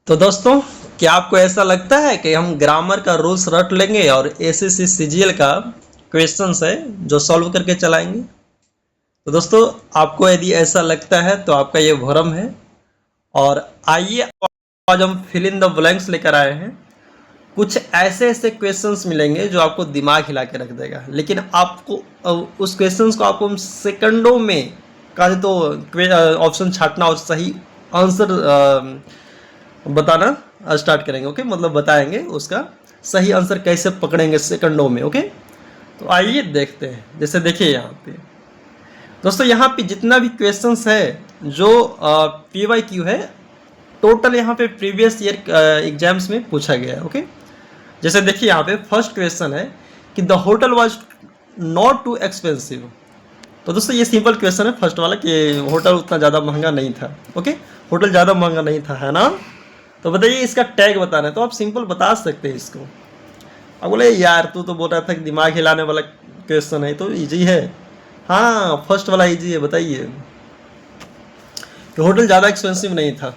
तो दोस्तों, क्या आपको ऐसा लगता है कि हम ग्रामर का रूल्स रट लेंगे और एसएससी सीजीएल का क्वेश्चंस है जो सॉल्व करके चलाएंगे? तो दोस्तों, आपको यदि ऐसा लगता है तो आपका ये भ्रम है। और आइए आज हम फिल इन द ब्लैंक्स लेकर आए हैं। कुछ ऐसे ऐसे क्वेश्चंस मिलेंगे जो आपको दिमाग हिला के रख देगा, लेकिन आपको उस क्वेश्चंस को आपको सेकंडों में कहा तो ऑप्शन छांटना और सही आंसर बताना स्टार्ट करेंगे। ओके, मतलब बताएंगे उसका सही आंसर कैसे पकड़ेंगे सेकंडों में। ओके, तो आइए देखते हैं। जैसे देखिए यहाँ पे दोस्तों, यहाँ पे जितना भी क्वेश्चंस है जो PYQ है, टोटल यहाँ पे प्रीवियस ईयर एग्जाम्स में पूछा गया है। ओके, जैसे देखिए यहाँ पे फर्स्ट क्वेश्चन है कि the hotel was not too expensive. तो दोस्तों ये सिंपल क्वेश्चन है फर्स्ट वाला कि होटल उतना ज़्यादा महंगा नहीं था। ओके, होटल ज़्यादा महंगा नहीं था, है ना? तो बताइए इसका टैग बताना है, तो आप सिंपल बता सकते हैं इसको। अब बोले यार तू तो बोल रहा था कि दिमाग हिलाने वाला क्वेश्चन है, तो इजी है। हाँ, फर्स्ट वाला इजी है। बताइए कि होटल ज़्यादा एक्सपेंसिव नहीं था।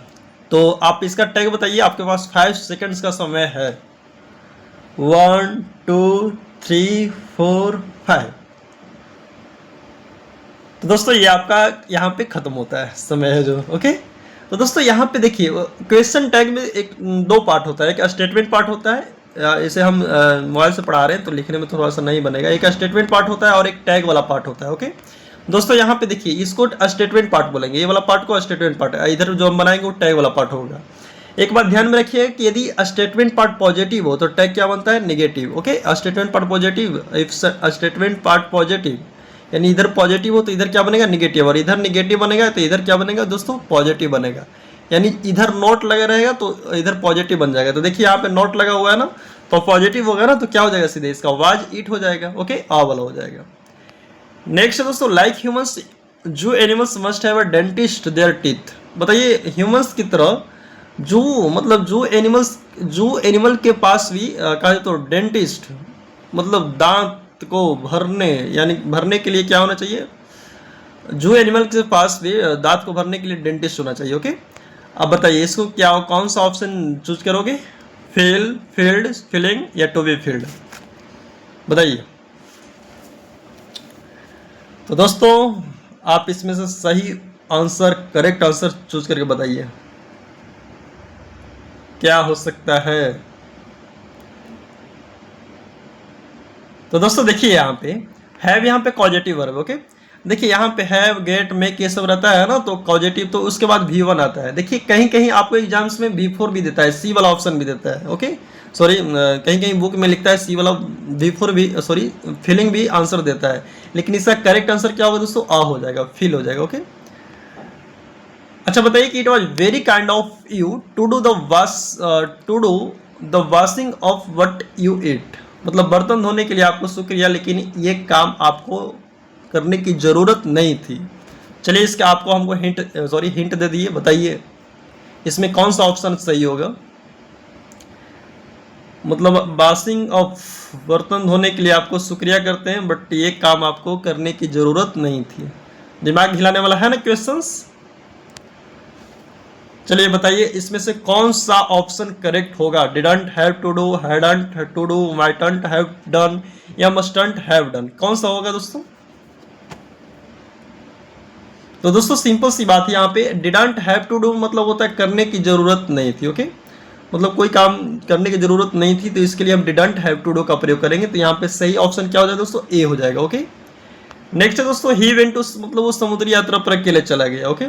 तो आप इसका टैग बताइए, आपके पास 5 सेकंड्स का समय है। 1 2 3 4 5। तो दोस्तों ये आपका यहाँ पे खत्म होता है समय है जो। ओके, तो दोस्तों यहाँ पे देखिए क्वेश्चन टैग में एक दो पार्ट होता है। एक स्टेटमेंट पार्ट होता है, इसे हम मोबाइल से पढ़ा रहे हैं तो लिखने में थोड़ा सा नहीं बनेगा। एक स्टेटमेंट पार्ट होता है और एक टैग वाला पार्ट होता है। ओके दोस्तों, यहाँ पे देखिए इसको स्टेटमेंट पार्ट बोलेंगे, ये वाला पार्ट को स्टेटमेंट पार्ट, इधर जो हम बनाएंगे वो टैग वाला पार्ट होगा। एक बात ध्यान में रखिए कि यदि स्टेटमेंट पार्ट पॉजिटिव हो तो टैग क्या बनता है? Negative. Okay, statement part positive, if statement part positive यानी इधर पॉजिटिव हो तो इधर क्या बनेगा? निगेटिव। और इधर निगेटिव बनेगा तो इधर क्या बनेगा दोस्तों? पॉजिटिव बनेगा। यानी इधर नोट लगा रहेगा तो इधर पॉजिटिव बन जाएगा। तो देखिए यहाँ पे नोट लगा हुआ है ना, तो पॉजिटिव होगा ना, तो क्या हो जाएगा? सीधे इसका वाज ईट हो जाएगा। ओके, आ वाला हो जाएगा। नेक्स्ट है दोस्तों, लाइक ह्यूमंस जू animals must have a dentist there teeth. बताइए ह्यूमंस की तरह जू मतलब जू एनिमल के पास भी कहा तो डेंटिस्ट मतलब दांत को भरने यानी भरने के लिए क्या होना चाहिए? जू एनिमल के पास भी दांत को भरने के लिए डेंटिस्ट होना चाहिए। ओके, अब बताइए इसको क्या कौन सा ऑप्शन चूज करोगे? फेल, फील्ड, फिलिंग या टू बी फील्ड? बताइए। तो दोस्तों आप इसमें से सही आंसर, करेक्ट आंसर चूज करके बताइए क्या हो सकता है। तो दोस्तों देखिए यहाँ पे हैव, यहाँ पे कॉजेटिव वर्ब। ओके, देखिए यहाँ पे हैव, गेट, मेक ये सब रहता है ना, तो कॉजेटिव, तो उसके बाद V1 आता है। देखिए कहीं कहीं आपको एग्जाम्स में V4 भी देता है, सी वाला ऑप्शन भी देता है। ओके सॉरी, कहीं कहीं बुक में लिखता है सी वाला, V4 भी, सॉरी फिलिंग भी आंसर देता है। लेकिन इसका करेक्ट आंसर क्या होगा दोस्तों? आ हो जाएगा, फिल हो जाएगा। ओके, अच्छा बताइए कि it was very kind of you to do the washing of what you eat. मतलब बर्तन धोने के लिए आपको शुक्रिया, लेकिन ये काम आपको करने की जरूरत नहीं थी। चलिए इसका आपको हमको हिंट दे दिए। बताइए इसमें कौन सा ऑप्शन सही होगा? मतलब वॉशिंग ऑफ, बर्तन धोने के लिए आपको शुक्रिया करते हैं बट ये काम आपको करने की जरूरत नहीं थी। दिमाग हिलाने वाला है ना क्वेश्चंस? चलिए बताइए इसमें से कौन सा ऑप्शन करेक्ट होगा? Didn't have to do, hadn't to do, mightn't have done या मस्टंट हैव डन? कौन सा होगा दोस्तों? तो दोस्तों सिंपल सी बात है, यहाँ पे डिडंट हैव टू डू मतलब होता है करने की जरूरत नहीं थी। ओके, मतलब कोई काम करने की जरूरत नहीं थी, तो इसके लिए हम डिडंट हैव टू डू का प्रयोग करेंगे। तो यहाँ पे सही ऑप्शन क्या हो जाएगा दोस्तों? ए हो जाएगा। ओके, नेक्स्ट है दोस्तों, ही वेंट टू, मतलब वो समुद्री यात्रा पर अकेले चला गया। ओके,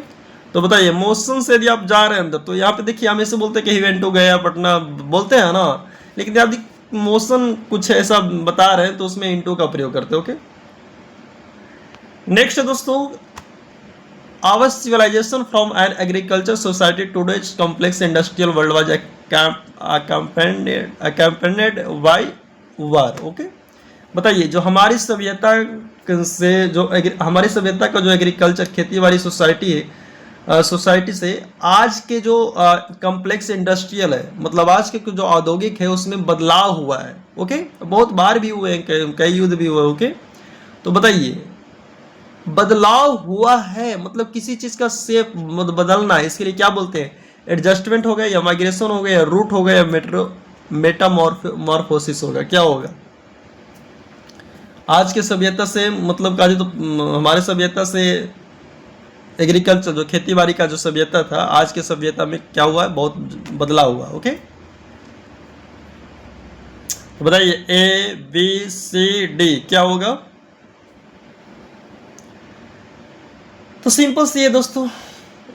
तो बताइए मोशन से यदि आप जा रहे हैं अंदर, तो यहाँ पे देखिए हम ऐसे बोलते हैं कि ही वेंट टू गया पटना, बोलते हैं ना, लेकिन आप मोशन कुछ ऐसा बता रहे हैं तो उसमें इंटू का प्रयोग करते हैं। ओके, नेक्स्ट है दोस्तों, our civilization from an agriculture society today's complex industrial world was accompanied by war. Okay, बताइए जो हमारी सभ्यता से हमारी सभ्यता का जो एग्रीकल्चर खेती बाड़ी सोसाइटी है, सोसाइटी से आज के जो कॉम्प्लेक्स इंडस्ट्रियल है, मतलब आज के जो औद्योगिक है उसमें बदलाव हुआ है। ओके, बहुत बार भी हुए हैं, कई युद्ध भी हुए। ओके, तो बताइए बदलाव हुआ है मतलब किसी चीज का शेप बदलना है, इसके लिए क्या बोलते हैं? एडजस्टमेंट होगा या माइग्रेशन होगा या रूट होगा या मेटामॉर्फोसिस होगा, क्या होगा? आज के सभ्यता से मतलब का जो तो हमारे सभ्यता से एग्रीकल्चर जो खेती बाड़ी का जो सभ्यता था, आज के सभ्यता में क्या हुआ है, बहुत बदला हुआ। ओके, तो बताइए ए बी सी डी क्या होगा? तो सिंपल सी है दोस्तों,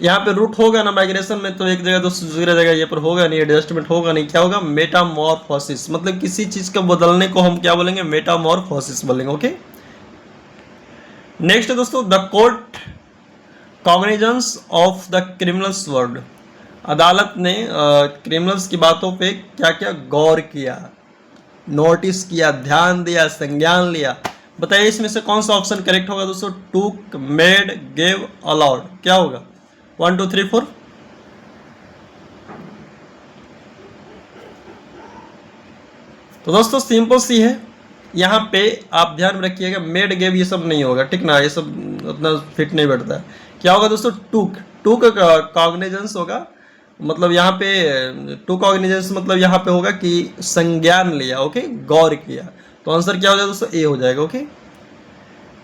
यहाँ पे रूट होगा ना माइग्रेशन में, तो एक जगह दूसरी जगह ये पर होगा नहीं, एडजस्टमेंट होगा नहीं, क्या होगा? मेटामॉर्फोसिस। मतलब किसी चीज का बदलने को हम क्या बोलेंगे? मेटामॉर्फोसिस बोलेंगे। ओके, नेक्स्ट है दोस्तों the court cognizance of the criminals word. अदालत ने क्रिमिनल्स की बातों पे क्या क्या गौर किया, नोटिस किया, ध्यान दिया, संज्ञान लिया। बताइए इसमें से कौन सा ऑप्शन करेक्ट होगा दोस्तों? टूक, मेड, गेव, अलाउड, क्या होगा? 1 2 3 4। तो दोस्तों सिंपल सी है, यहाँ पे आप ध्यान रखिएगा, मेड गेव ये सब नहीं होगा, ठीक ना, ये सब उतना फिट नहीं बैठता है। क्या होगा दोस्तों? टूक, टूक कॉग्निजेंस होगा। मतलब यहाँ पे टू कॉग्निजेंस मतलब यहाँ पे होगा कि संज्ञान लिया। ओके, गौर किया। तो आंसर क्या हो जाएगा दोस्तों? ए हो जाएगा। ओके,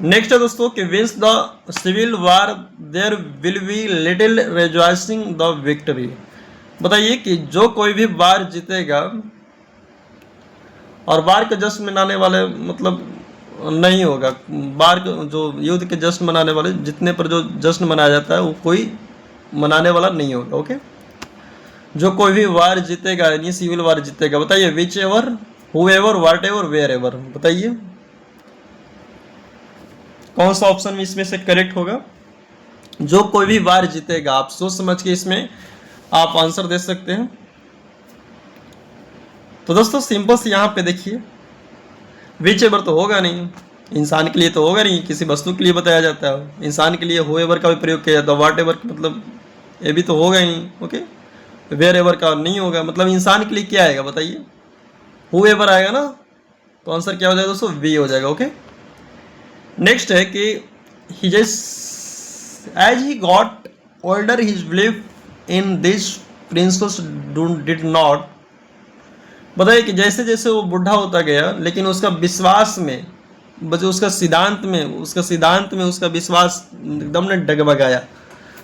नेक्स्ट है दोस्तों कि wins the civil war there will be little rejoicing the victory. बताइए कि जो कोई भी वार जीतेगा, और वार के जश्न मनाने वाले मतलब नहीं होगा, वार जो युद्ध के जश्न मनाने वाले जितने पर जो जश्न मनाया जाता है वो कोई मनाने वाला नहीं होगा। ओके, जो कोई भी वार जीतेगा यानी सिविल वार जीतेगा। बताइए whichever, whoever, whatever, wherever. बताइए कौन सा ऑप्शन इसमें से करेक्ट होगा? जो कोई भी वार जीतेगा। आप सोच समझ के इसमें आप आंसर दे सकते हैं। तो दोस्तों सिंपल से यहाँ पे देखिए, विच एवर तो होगा नहीं, इंसान के लिए तो होगा नहीं, किसी वस्तु के लिए बताया जाता है। इंसान के लिए हु एवर का भी प्रयोग किया जाता है, वाट एवर मतलब ये भी तो होगा ही नहीं। ओके, वेयर एवर का नहीं होगा, मतलब इंसान के लिए क्या आएगा? बताइए, हु एवर आएगा ना, तो आंसर क्या हो जाएगा दोस्तों? वी हो जाएगा। ओके, नेक्स्ट है कि he just as he got older his belief in these principles did not। बताइए कि जैसे जैसे वो बुढ़ा होता गया लेकिन उसका विश्वास में, उसका सिद्धांत में उसका विश्वास एकदम ने डगमगाया।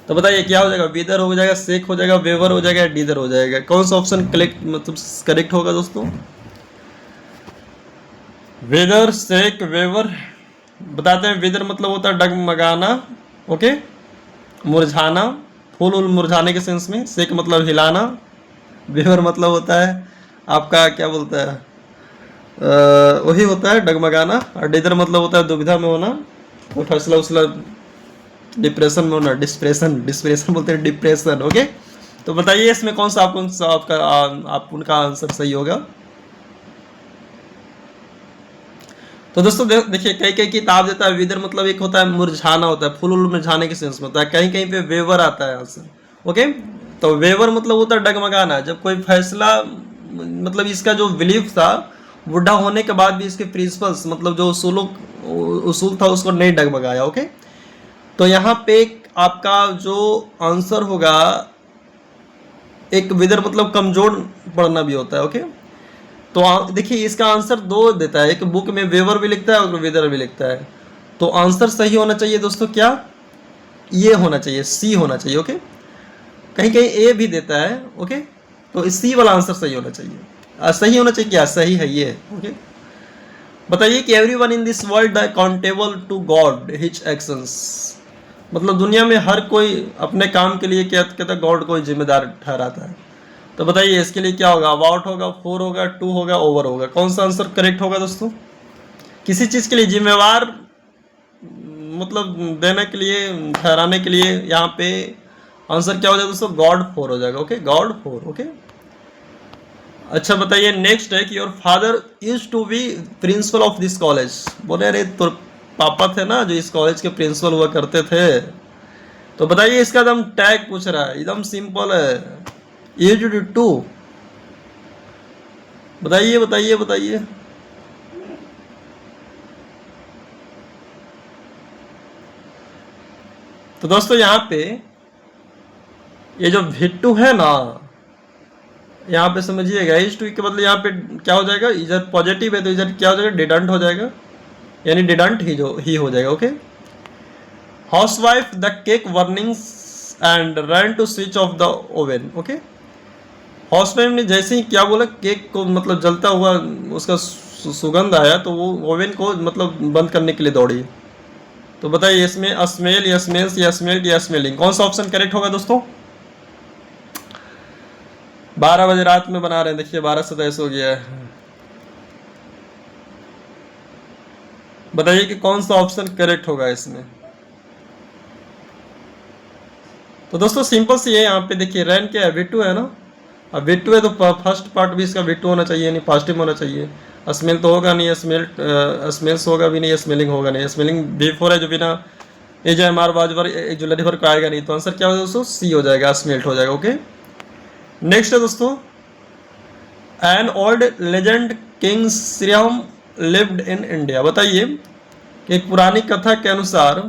तो बताइए क्या हो जाएगा? विदर हो जाएगा, शेख हो जाएगा, वेवर हो जाएगा, डीदर हो जाएगा। कौन सा ऑप्शन करेक्ट होगा दोस्तों? Whether, shake, waiver. बताते हैं वेदर मतलब होता है डगमगाना। ओके, मुरझाना, फूल उल मुरझाने के सेंस में। शेक मतलब हिलाना। वेवर मतलब होता है आपका क्या बोलता है, वही होता है डगमगाना। और डिदर मतलब होता है दुविधा में होना, वो फैसला उसला डिप्रेशन में होना। डिस्प्रेशन बोलते हैं डिप्रेशन। ओके, तो बताइए इसमें कौन सा आप उनका आंसर सही होगा? तो दोस्तों देखिए, कई कई किताब देता है विदर मतलब एक होता है मुरझाना, होता है फूल मुरझाने के सेंस में होता है। कहीं कहीं पे वेवर आता है आंसर। ओके, तो वेवर मतलब होता है डगमगाना, जब कोई फैसला मतलब इसका जो बिलीफ था बुढ़ा होने के बाद भी इसके प्रिंसिपल्स मतलब जो उसूल था उसको नहीं डगमगाया। ओके, तो यहाँ पे आपका जो आंसर होगा, एक विदर मतलब कमजोर पड़ना भी होता है। ओके, तो देखिए इसका आंसर दो देता है, एक बुक में वेवर भी लिखता है और विदर भी लिखता है। तो आंसर सही होना चाहिए दोस्तों क्या? ये होना चाहिए, सी होना चाहिए। ओके, कहीं कहीं ए भी देता है। ओके, तो सी वाला आंसर सही होना चाहिए। सही होना चाहिए क्या? सही है ये। ओके, बताइए कि everyone in this world accountable to God his actions. मतलब दुनिया में हर कोई अपने काम के लिए क्या कहता है? गॉड को जिम्मेदार ठहराता है। तो बताइए इसके लिए क्या होगा? अबाउट होगा, फोर होगा, टू होगा, ओवर होगा। कौन सा आंसर करेक्ट होगा दोस्तों? किसी चीज के लिए जिम्मेवार मतलब देने के लिए, ठहराने के लिए यहाँ पे आंसर क्या हो जाएगा दोस्तों? गॉड फोर हो जाएगा। Okay, God four. ओके, अच्छा बताइए नेक्स्ट है कि your father use to be principal of this college. बोले अरे तो पापा थे ना जो इस कॉलेज के प्रिंसिपल हुआ करते थे। तो बताइए इसका एकदम टैग पूछ रहा है, एकदम सिंपल है, यूज्ड टू। बताइए बताइए बताइए। तो दोस्तों यहाँ पे ये जो V2 है ना, यहाँ पे समझिएगा, इस टू के बदले यहाँ पे क्या हो जाएगा, इधर पॉजिटिव है तो इधर क्या हो जाएगा, डिडंट हो जाएगा, यानी डिडंट ही हो जाएगा। Okay. Housewife the cake burnings and ran to switch off the oven. Okay. Housewife ने जैसे ही क्या बोला, केक को मतलब जलता हुआ उसका सुगंध आया तो वो ओवन को मतलब बंद करने के लिए दौड़ी। तो बताइए इसमें स्मेल या स्मेल्स या स्मेल्ड या स्मेलिंग, कौन सा ऑप्शन करेक्ट होगा दोस्तों? 12 बजे रात में बना रहे हैं, देखिए 12:27 हो गया है। बताइए कि कौन सा ऑप्शन करेक्ट होगा इसमें। तो दोस्तों सिंपल सी है, यहाँ पे देखिए रैन क्या है, V2 है ना। अब V2 है तो फर्स्ट पार्ट भी इसका V2 होना चाहिए, नहीं पॉजिटिव होना चाहिए। स्मेल तो होगा नहीं, स्मेल्स होगा भी नहीं, स्मेलिंग होगा नहीं। स्मेलिंग V4 है जो बिना AJMR वाजवर जुलरी भर को आएगा नहीं। तो आंसर क्या होगा दोस्तों? C हो जाएगा, स्मेल्ट हो जाएगा। ओके। नेक्स्ट है दोस्तों, an old legend king Shriram lived in India. बताइए कि एक पुरानी कथा के अनुसार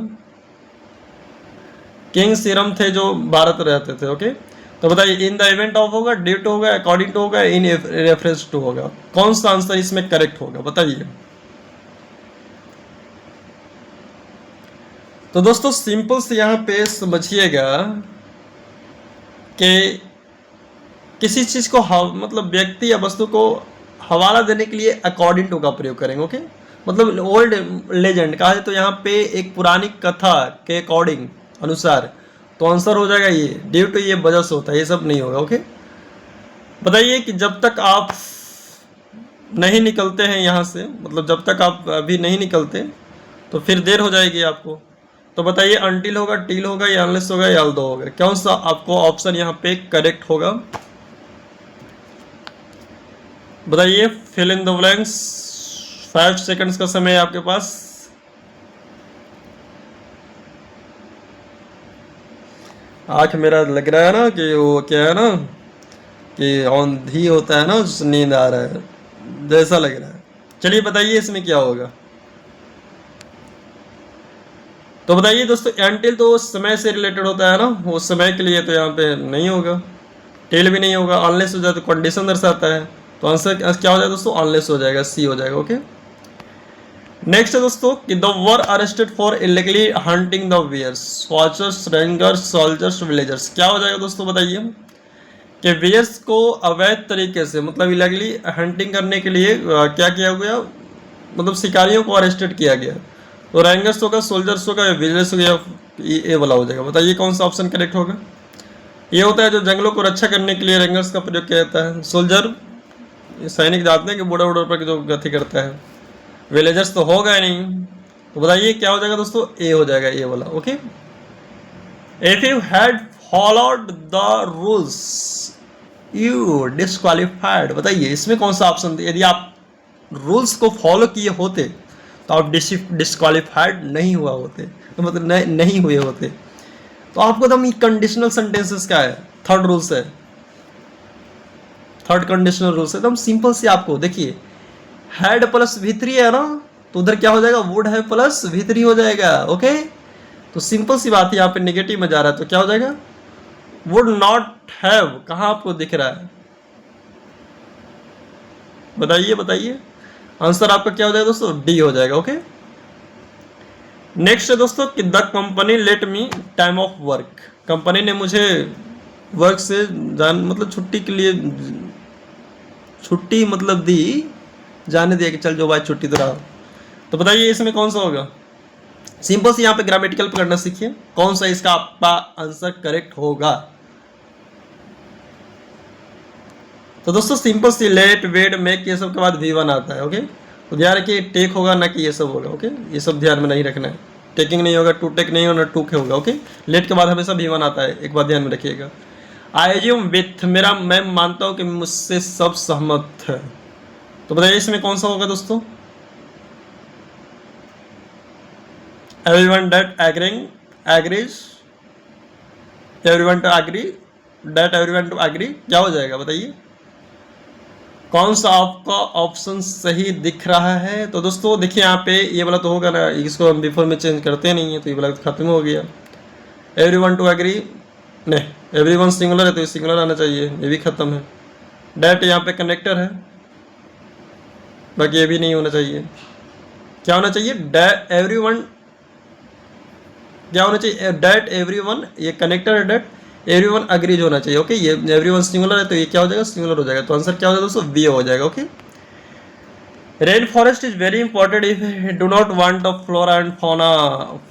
किंग श्रीराम थे जो भारत रहते थे। ओके। तो बताइए इन द इवेंट ऑफ होगा, ड्यू टू होगा, अकॉर्डिंग टू होगा, इन रेफरेंस टू होगा, कौन सा आंसर इसमें करेक्ट होगा बताइए। तो दोस्तों सिंपल से यहाँ पे समझिएगा कि किसी चीज को मतलब व्यक्ति या वस्तु को हवाला देने के लिए अकॉर्डिंग टू का प्रयोग करेंगे। ओके। मतलब ओल्ड लेजेंड का है तो यहाँ पे एक पुरानी कथा के अकॉर्डिंग, अनुसार, तो आंसर हो जाएगा ये, ड्यू टू ये वजह से होता है, ये सब नहीं होगा। ओके। बताइए कि जब तक आप नहीं निकलते हैं यहाँ से, मतलब जब तक आप अभी नहीं निकलते तो फिर देर हो जाएगी आपको। तो बताइए अनटिल होगा, टील होगा, या अनलेस होगा, या अल्दो होगा, कौन सा आपको ऑप्शन यहाँ पे करेक्ट होगा बताइए। Fill in the blanks, 5 seconds का समय है आपके पास। आंख मेरा लग रहा है ना कि वो क्या है ना कि औंधी होता है ना, नींद आ रहा है जैसा लग रहा है। चलिए बताइए इसमें क्या होगा। तो बताइए दोस्तों, एंटिल तो समय से रिलेटेड होता है ना, उस समय के लिए, तो यहाँ पे नहीं होगा, टेल भी नहीं होगा। अनलेस हो जाए तो कंडीशन दर्शाता है, तो आंसर क्या हो जाएगा दोस्तों? अनलेस हो जाएगा, C हो जाएगा। ओके। नेक्स्ट है दोस्तों कि the were arrested for illegally hunting the wears, watchers, rangers, soldiers, villagers, क्या हो जाएगा दोस्तों बताइए कि वियर्स को अवैध तरीके से मतलब इलीगली हंटिंग करने के लिए क्या किया गया, मतलब शिकारियों को अरेस्टेड किया गया। तो रेंजर्स होगा, सोल्जर्स होगा, या विजिलेंस होगा, ये वाला हो जाएगा। बताइए कौन सा ऑप्शन करेक्ट होगा। ये होता है जो जंगलों को रक्षा करने के लिए रेंजर्स का प्रयोग किया जाता है। सोल्जर सैनिक जाते हैं कि बॉर्डर वॉर्डर पर जो गति करता है। विलेजर्स तो होगा ही नहीं। तो बताइए क्या हो जाएगा दोस्तों? ए हो जाएगा, ये वाला। Okay. If you had followed the rules you disqualified. बताइए इसमें कौन सा ऑप्शन, यदि आप रूल्स को फॉलो किए होते तो आप डिस्क्वालिफाइड नहीं हुआ होते, तो मतलब नहीं हुए होते। तो आपको तो कंडीशनल सेंटेंसेस का है, थर्ड रूल्स है, थर्ड कंडीशनल रूल्स है। एकदम सिंपल से आपको देखिए, हैड प्लस V3 है ना, तो उधर क्या हो जाएगा? वुड है प्लस V3 हो जाएगा। ओके। तो सिंपल सी बात है, यहाँ पे नेगेटिव में जा रहा है तो क्या हो जाएगा? वुड नॉट हैव, कहाँ आपको दिख रहा है बताइए बताइए। आंसर आपका क्या हो जाएगा दोस्तों? D हो जाएगा। ओके। नेक्स्ट है दोस्तों कि the company let me time of work, company ने मुझे वर्क से मतलब छुट्टी के लिए छुट्टी मतलब दी, जाने दिया कि चल जो भाई छुट्टी तो रहा। तो बताइए इसमें कौन सा होगा? सिंपल से यहाँ पे ग्रामेटिकल पकड़ना सीखिए, कौन सा इसका आपका आंसर करेक्ट होगा। तो दोस्तों सिंपल सी लेट, वेट, मेक, ये सब के बाद V1 आता है। ओके। तो ध्यान रखिए टेक होगा ना कि ये सब होगा। ओके। ये सब ध्यान में नहीं रखना है, टेकिंग नहीं होगा, टू टेक नहीं होगा, टू के होगा। ओके। लेट के बाद हमेशा V1 आता है, एक बात ध्यान में रखिएगा। आई एज्यूम विथ, मेरा मैं मानता हूँ कि मुझसे सब सहमत है। तो बताइए इसमें कौन सा होगा दोस्तों? Everyone that agreeing, agrees, everyone to agree, that everyone to agree, क्या हो जाएगा बताइए? कौन सा आपका ऑप्शन सही दिख रहा है? तो दोस्तों देखिए यहाँ पे ये वाला तो होगा ना, इसको हम बिफोर में चेंज करते नहीं है, तो ये वाला खत्म हो गया। एवरीवन टू एग्री, नहीं, एवरीवन सिंगुलर है तो ये सिंगुलर आना चाहिए, ये भी खत्म है। डैट यहाँ पे कनेक्टर है, बाकी ये भी नहीं होना चाहिए। क्या होना चाहिए? डैट एवरीवन, क्या होना चाहिए? डैट एवरीवन, ये कनेक्टर है डैट, एवरीवन अग्रीज होना चाहिए। ओके, ये एवरीवन सिंगुलर है तो ये क्या हो जाएगा? सिंगुलर हो जाएगा। तो आंसर क्या हो जाएगा दोस्तों? बी हो जाएगा। Okay, rain forest is very important if do not want the flora and fauna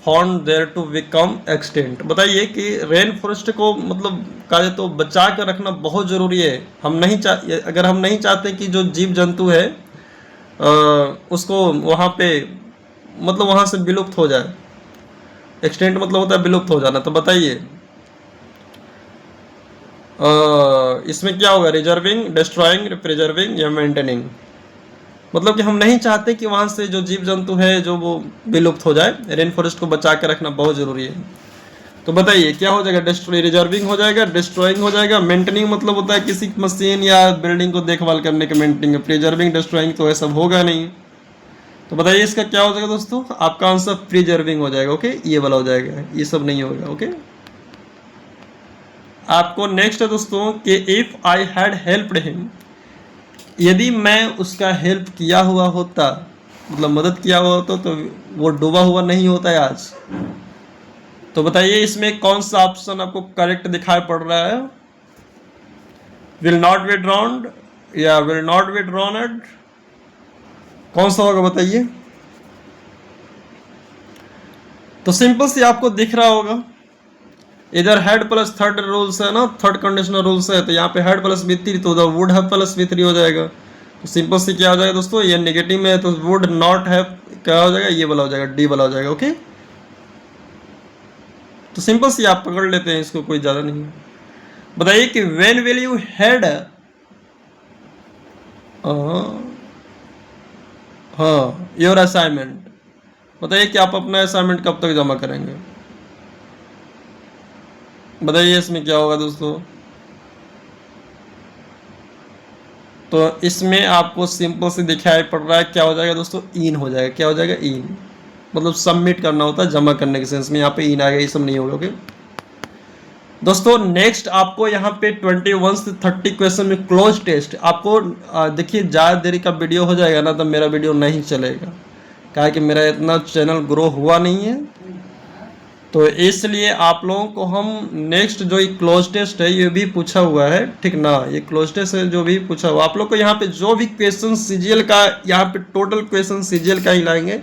found there to become extinct. बताइए कि रेन फॉरेस्ट को मतलब कहा तो बचा कर रखना बहुत ज़रूरी है। हम नहीं अगर हम नहीं चाहते कि जो जीव जंतु है उसको वहाँ पे मतलब वहाँ से विलुप्त हो जाए। एक्सटेंट मतलब होता है विलुप्त हो जाना। तो बताइए इसमें क्या होगा? रिजर्विंग, डिस्ट्रॉइंग, प्रिजर्विंग या मेंटेनिंग। मतलब कि हम नहीं चाहते कि वहाँ से जो जीव जंतु है जो वो विलुप्त हो जाए। रेन फॉरेस्ट को बचा के रखना बहुत ज़रूरी है। तो बताइए क्या हो जाएगा? रिजर्विंग हो जाएगा, डिस्ट्रॉइंग हो जाएगा, मेंटेनिंग मतलब होता है किसी मशीन या बिल्डिंग को देखभाल करने के मेंटेनिंग। प्रिजर्विंग, डिस्ट्रॉइंग तो ये सब होगा नहीं। तो बताइए इसका क्या हो जाएगा दोस्तों? आपका आंसर प्रिजर्विंग हो जाएगा। ओके, ये वाला हो जाएगा, ये सब नहीं होगा। ओके, आपको नेक्स्ट है दोस्तों कि if I had helped him, यदि मैं उसका हेल्प किया हुआ होता, मतलब मदद किया हुआ होता तो वो डूबा हुआ नहीं होता है आज। तो बताइए इसमें कौन सा ऑप्शन आपको करेक्ट दिखाई पड़ रहा है? विल नॉट बी ड्राउन्ड या विल नॉट बी ड्राउन्ड, कौन सा होगा बताइए? तो सिंपल सी आपको दिख रहा होगा, इधर हेड प्लस थर्ड रूल्स है ना, थर्ड कंडीशनल रूल्स है, तो यहाँ पे हेड प्लस B3 तो उधर वुड हैव प्लस B3 हो जाएगा। तो सिंपल सी क्या हो जाएगा दोस्तों? ये नेगेटिव में है तो वुड नॉट हैव क्या हो जाएगा? ये वाला हो जाएगा, डी वाला हो जाएगा। ओके, तो सिंपल सी आप पकड़ लेते हैं इसको, कोई ज़्यादा नहीं है। बताइए कि व्हेन विल यू हैड, हाँ योर असाइनमेंट। बताइए कि आप अपना असाइनमेंट कब तक जमा करेंगे? बताइए इसमें क्या होगा दोस्तों? तो इसमें आपको सिंपल से दिखाई पड़ रहा है, क्या हो जाएगा दोस्तों? इन हो जाएगा। क्या हो जाएगा? इन, मतलब सबमिट करना होता है, जमा करने के सेंस में। यहाँ पे इन आ गया, ये सब नहीं होगा। ओके दोस्तों, नेक्स्ट आपको यहाँ पे 21 से 30 क्वेश्चन में क्लोज टेस्ट। आपको देखिए ज़्यादा देरी का वीडियो हो जाएगा ना तो मेरा वीडियो नहीं चलेगा, क्या है कि मेरा इतना चैनल ग्रो हुआ नहीं है। तो इसलिए आप लोगों को हम नेक्स्ट जो ये क्लोज टेस्ट है ये भी पूछा हुआ है, ठीक ना? ये क्लोज टेस्ट है जो भी पूछा हुआ, आप लोग को यहाँ पे जो भी क्वेश्चन सीजीएल का, यहाँ पे टोटल क्वेश्चन सीजीएल का ही लाएंगे,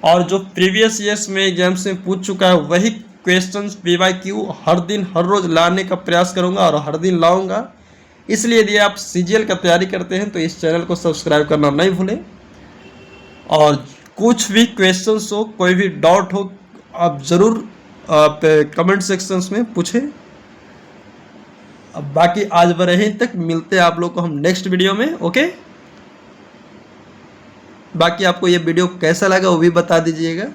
और जो प्रीवियस ईयर्स में एग्जाम्स में पूछ चुका है वही क्वेश्चन PYQ हर दिन हर रोज लाने का प्रयास करूँगा और हर दिन लाऊंगा। इसलिए यदि आप सीजीएल का तैयारी करते हैं तो इस चैनल को सब्सक्राइब करना नहीं भूलें, और कुछ भी क्वेश्चन हो, कोई भी डाउट हो, आप ज़रूर आप कमेंट सेक्शंस में पूछें। अब बाकी आज बर यहीं तक, मिलते हैं आप लोग को हम नेक्स्ट वीडियो में। ओके, बाकी आपको ये वीडियो कैसा लगा वो भी बता दीजिएगा।